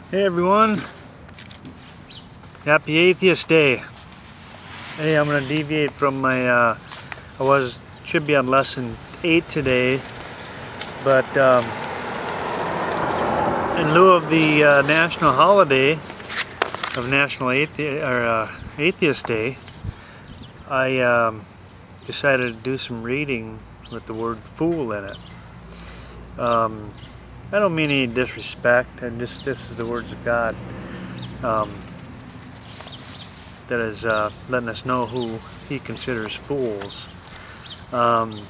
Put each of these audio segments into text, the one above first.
Hey everyone, happy Atheist Day. Hey, I'm going to deviate from my, should be on lesson 8 today, but in lieu of the national holiday of National Atheist Day, I decided to do some reading with the word fool in it. I don't mean any disrespect, this is the words of God that is letting us know who He considers fools. You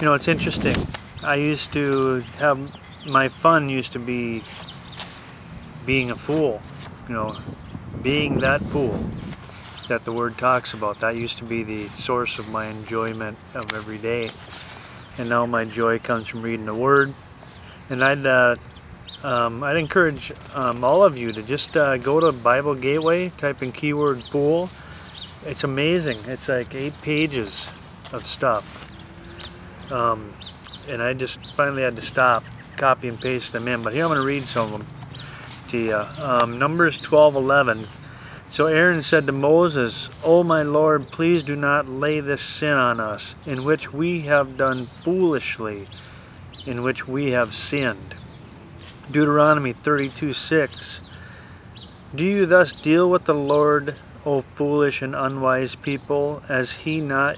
know, it's interesting. I used to have, my fun used to be being a fool, you know, being that fool that the Word talks about. That used to be the source of my enjoyment of every day. And now my joy comes from reading the Word. And I'd encourage all of you to just go to Bible Gateway, type in keyword fool. It's amazing. It's like 8 pages of stuff. And I just finally had to stop, copy and paste them in. But here I'm going to read some of them to you. Numbers 12:11. So Aaron said to Moses, "O my Lord, please do not lay this sin on us, in which we have done foolishly, in which we have sinned." Deuteronomy 32:6. Do you thus deal with the Lord, O foolish and unwise people? Is he not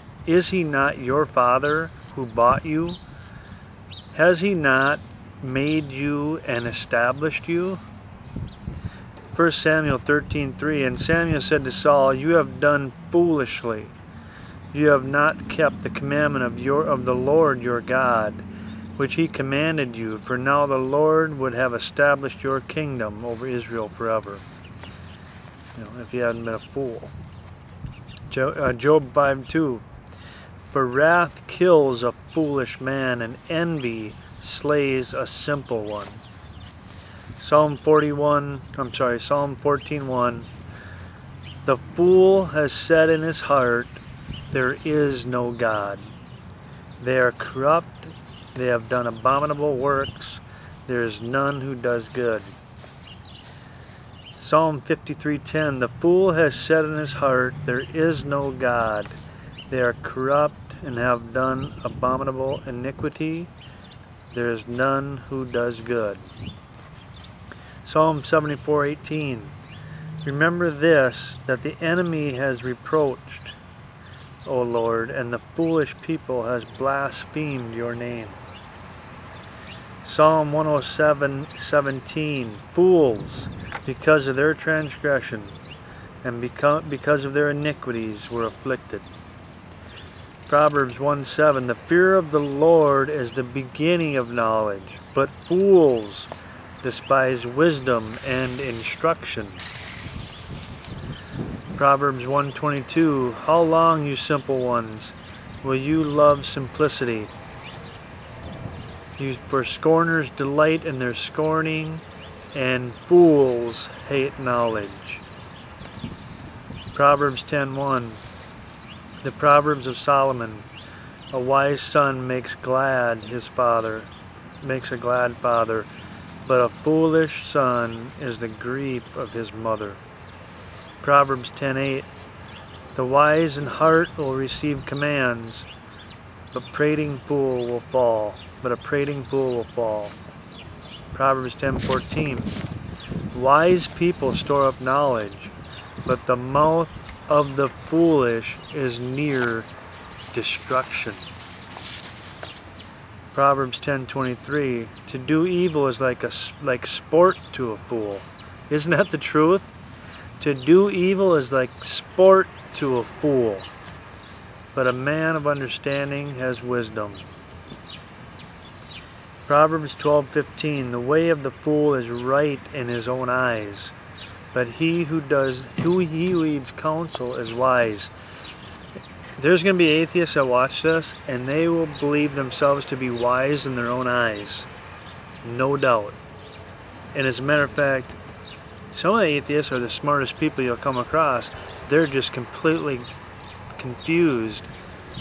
your father who bought you? Has he not made you and established you? 1 Samuel 13:3. And Samuel said to Saul, "You have done foolishly. You have not kept the commandment of the Lord your God, which he commanded you. For now the Lord would have established your kingdom over Israel forever." You know, if you hadn't been a fool. Job 5:2. For wrath kills a foolish man, and envy slays a simple one. Psalm 14:1. The fool has said in his heart, "There is no God." They are corrupt, they have done abominable works, there is none who does good. Psalm 53:10. The fool has said in his heart, "There is no God." They are corrupt and have done abominable iniquity, there is none who does good. Psalm 74:18. Remember this, that the enemy has reproached, O Lord, and the foolish people has blasphemed your name. Psalm 107:17. Fools, because of their transgression and because of their iniquities, were afflicted. Proverbs 1:7. The fear of the Lord is the beginning of knowledge, but fools despise wisdom and instruction. Proverbs 1:22. How long, you simple ones, will you love simplicity? For scorners delight in their scorning, and fools hate knowledge. Proverbs 10:1. The Proverbs of Solomon. A wise son makes a glad father, but a foolish son is the grief of his mother. Proverbs 10:8. The wise in heart will receive commands, but a prating fool will fall. Proverbs 10:14. Wise people store up knowledge, but the mouth of the foolish is near destruction. Proverbs 10:23. To do evil is like sport to a fool. Isn't that the truth? To do evil is like sport to a fool, but a man of understanding has wisdom. Proverbs 12:15. The way of the fool is right in his own eyes, but he who heeds counsel is wise. There's going to be atheists that watch this, and they will believe themselves to be wise in their own eyes. No doubt. And as a matter of fact, some of the atheists are the smartest people you'll come across. They're just completely confused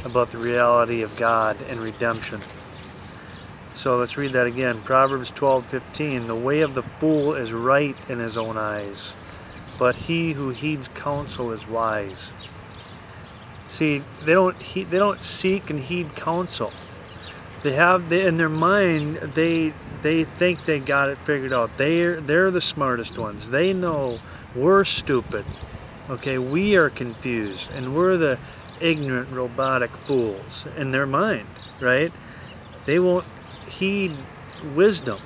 about the reality of God and redemption. So let's read that again. Proverbs 12:15. The way of the fool is right in his own eyes, but he who heeds counsel is wise. See, they don't seek and heed counsel. They in their mind they think they got it figured out. They're the smartest ones. They know we're stupid. Okay, we are confused, and we're the ignorant, robotic fools in their mind, right? They won't heed wisdom.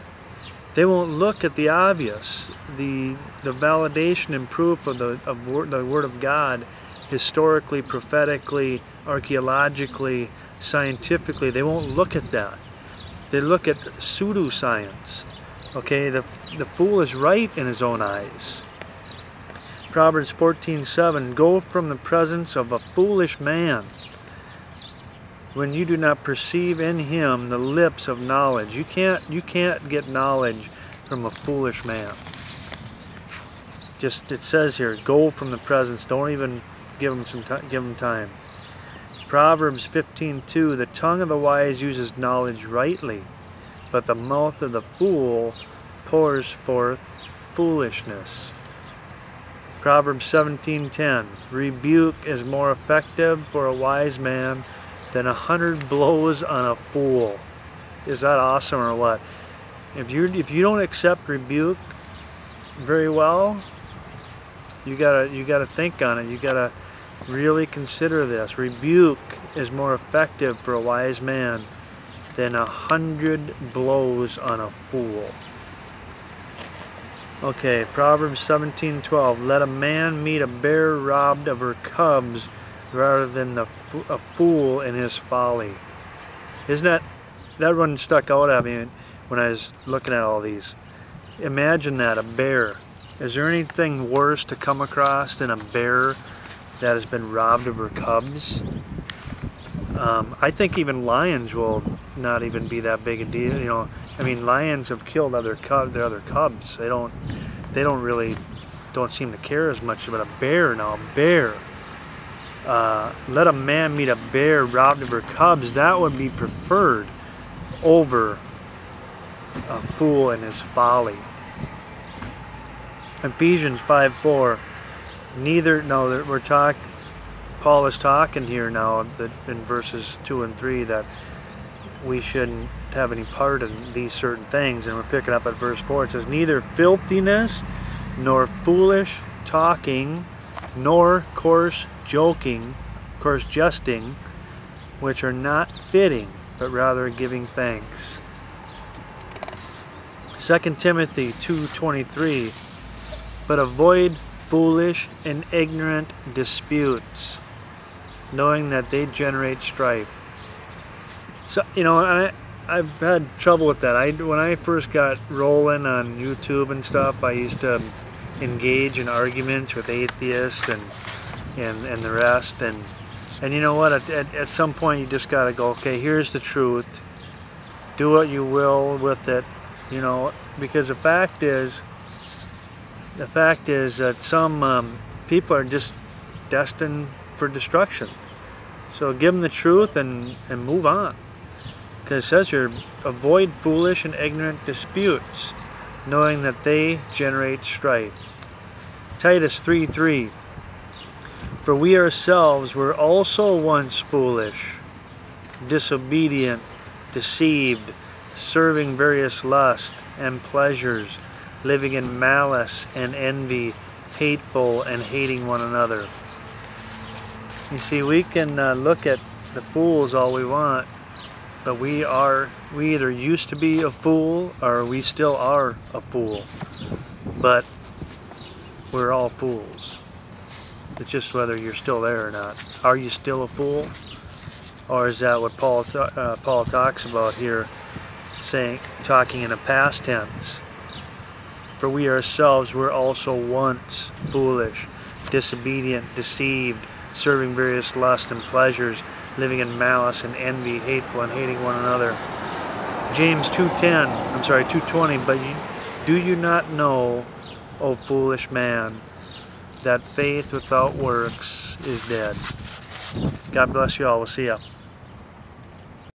They won't look at the obvious, the validation and proof of the Word of God, historically, prophetically, archaeologically, scientifically. They won't look at that. They look at pseudoscience. Okay, the fool is right in his own eyes. Proverbs 14:7. Go from the presence of a foolish man when you do not perceive in him the lips of knowledge. You can't get knowledge from a foolish man. Just, it says here, go from the presence. Don't even give him time. Proverbs 15:2. The tongue of the wise uses knowledge rightly, but the mouth of the fool pours forth foolishness. Proverbs 17:10. Rebuke is more effective for a wise man than 100 blows on a fool. Is that awesome or what? If you don't accept rebuke very well, you gotta think on it. You gotta really consider this. Rebuke is more effective for a wise man than 100 blows on a fool. Okay, Proverbs 17:12. Let a man meet a bear robbed of her cubs rather than a fool in his folly. Isn't that one stuck out at me when I was looking at all these? Imagine that, a bear. Is there anything worse to come across than a bear that has been robbed of her cubs? I think even lions will not even be that big a deal. You know, I mean, lions have killed their other cubs. They don't seem to care as much about a bear now. A bear. Let a man meet a bear robbed of her cubs. That would be preferred over a fool and his folly. Ephesians 5:4. Paul is talking here now in verses 2 and 3 that we shouldn't have any part in these certain things, and we're picking up at verse 4. It says, neither filthiness nor foolish talking nor coarse jesting, which are not fitting, but rather giving thanks. 2 Timothy 2:23. But avoid foolish and ignorant disputes, knowing that they generate strife. So, you know, I've had trouble with that. When I first got rolling on YouTube and stuff, I used to engage in arguments with atheists and the rest. And you know what? At some point, you just got to go, okay, here's the truth. Do what you will with it, you know, because the fact is that some people are just destined for destruction. So give them the truth and move on. Because it says here, avoid foolish and ignorant disputes, knowing that they generate strife. Titus 3:3. For we ourselves were also once foolish, disobedient, deceived, serving various lusts and pleasures, living in malice and envy, hateful and hating one another. You see, we can look at the fools all we want, but we either used to be a fool or we still are a fool. But we're all fools. It's just whether you're still there or not. Are you still a fool? Or is that what Paul talks about here, talking in a past tense? For we ourselves were also once foolish, disobedient, deceived, serving various lusts and pleasures, living in malice and envy, hateful and hating one another. James 2:20. But do you not know, O foolish man, that faith without works is dead? God bless you all. We'll see ya.